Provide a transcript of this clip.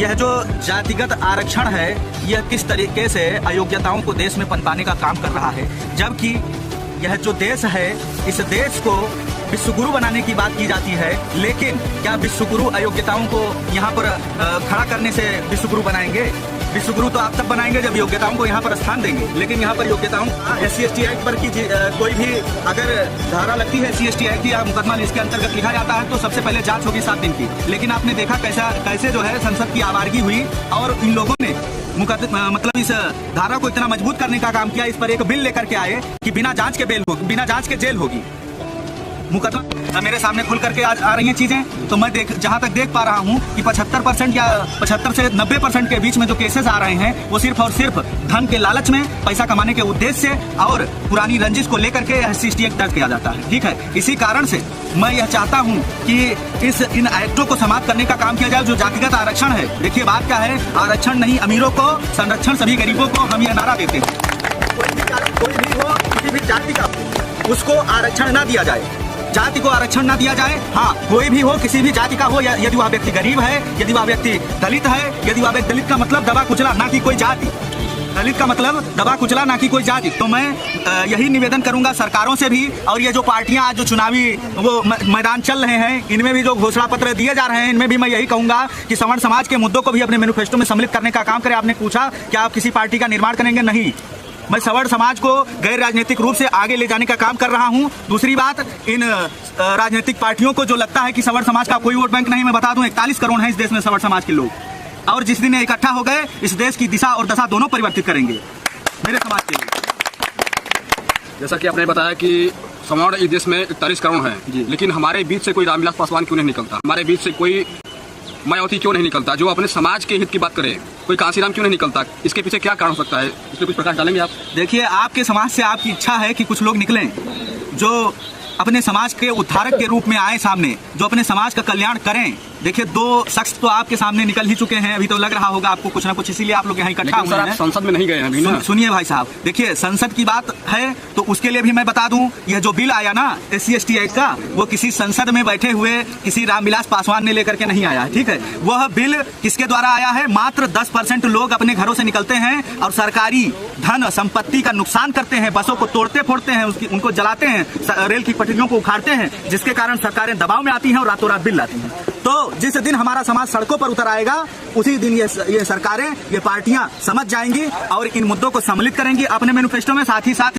यह जो जातिगत आरक्षण है यह किस तरीके से अयोग्यताओं को देश में पनपाने का काम कर रहा है, जबकि यह जो देश है इस देश को विश्वगुरु बनाने की बात की जाती है। लेकिन क्या विश्वगुरु अयोग्यताओं को यहाँ पर खड़ा करने से विश्वगुरु बनाएंगे? विश्वगुरु तो आप तब बनाएंगे जब योग्यताओं को यहाँ पर स्थान देंगे। लेकिन यहाँ पर योग्यताओं SC/ST एक्ट पर की कोई भी अगर धारा लगती है SC/ST एक्ट या मुकदमा इसके अंतर्गत लिखा जाता है तो सबसे पहले जांच होगी 7 दिन की। लेकिन आपने देखा कैसे जो है संसद की आवारगी हुई और इन लोगों ने मतलब इस धारा को इतना मजबूत करने का काम किया। इस पर एक बिल लेकर के आए कि बिना जांच के जेल होगी। मुकदमा मेरे सामने खुल करके आ रही हैं चीजें, तो मैं जहां तक देख पा रहा हूं कि 75% या 75 से 90% के बीच में जो केसेस आ रहे हैं वो सिर्फ और सिर्फ धन के लालच में, पैसा कमाने के उद्देश्य से और पुरानी रंजिश को लेकर के SC/ST एक्ट दर्ज किया जाता है। ठीक है, इसी कारण से मैं यह चाहता हूं कि इन एक्टों को समाप्त करने का काम किया जाए। जो जातिगत आरक्षण है, देखिए बात क्या है, आरक्षण नहीं अमीरों को, संरक्षण सभी गरीबों को, हम यह नारा देते हैं। कोई भी हो, किसी भी जाति का, उसको आरक्षण ना दिया जाए, जाति को आरक्षण ना दिया जाए। हाँ, कोई भी हो, किसी भी जाति का हो, यदि वह व्यक्ति गरीब है, यदि वह व्यक्ति दलित है, यदि वह व्यक्ति, दलित का मतलब दबा कुचला, ना कि कोई जाति। दलित का मतलब दबा कुचला, ना कि कोई जाति। तो मैं यही निवेदन करूंगा सरकारों से भी, और ये जो पार्टियां आज जो चुनावी वो मैदान चल रहे हैं, इनमें भी जो घोषणा पत्र दिए जा रहे हैं, इनमें भी मैं यही कहूंगा कि सवर्ण समाज के मुद्दों को भी अपने मैनिफेस्टो में सम्मिलित करने का काम करें। आपने पूछा क्या आप किसी पार्टी का निर्माण करेंगे? नहीं, मैं सवर्ण समाज को गैर राजनीतिक रूप से आगे ले जाने का काम कर रहा हूं। दूसरी बात, इन राजनीतिक पार्टियों को जो लगता है कि सवर्ण समाज का कोई वोट बैंक नहीं, मैं बता दूं 41 करोड़ हैं इस देश में सवर्ण समाज के लोग, और जिस दिन इकट्ठा हो गए इस देश की दिशा और दशा दोनों परिवर्तित करेंगे मेरे समाज के लिए। जैसा कि आपने बताया कि सवर्ण इस देश में 41 करोड़ हैं, लेकिन हमारे बीच से कोई रामविलास पासवान क्यों नहीं निकलता? हमारे बीच से कोई मायावती क्यों नहीं निकलता जो अपने समाज के हित की बात करे? कोई कांसीराम क्यों नहीं निकलता? इसके पीछे क्या कारण हो सकता है? इसमें कुछ प्रकाश डालेंगे आप? देखिए, आपके समाज से आपकी इच्छा है कि कुछ लोग निकलें जो अपने समाज के उद्धारक के रूप में आए सामने, जो अपने समाज का कल्याण करें। देखिए, 2 शख्स तो आपके सामने निकल ही चुके हैं, अभी तो लग रहा होगा आपको कुछ ना कुछ, इसीलिए आप लोग यहाँ इकट्ठा हुए हैं। संसद में नहीं गए हैं। सुनिए भाई साहब, देखिए संसद की बात है तो उसके लिए भी मैं बता दूं, यह जो बिल आया ना SC/ST एक्ट का, वो किसी संसद में बैठे हुए किसी रामविलास पासवान ने लेकर के नहीं आया है। ठीक है, वह बिल किसके द्वारा आया है? मात्र 10% लोग अपने घरों से निकलते हैं और सरकारी धन संपत्ति का नुकसान करते हैं, बसों को तोड़ते फोड़ते हैं, उनको जलाते हैं, रेल की पटरियों को उखाड़ते हैं, जिसके कारण सरकारें दबाव में आती हैं और रातों रात बिल लाती हैं। तो जिस दिन हमारा समाज सड़कों पर उतर आएगा उसी दिन ये सरकारें, ये पार्टियां समझ जाएंगी और इन मुद्दों को सम्मिलित करेंगी अपने मैनिफेस्टो में। साथ ही साथ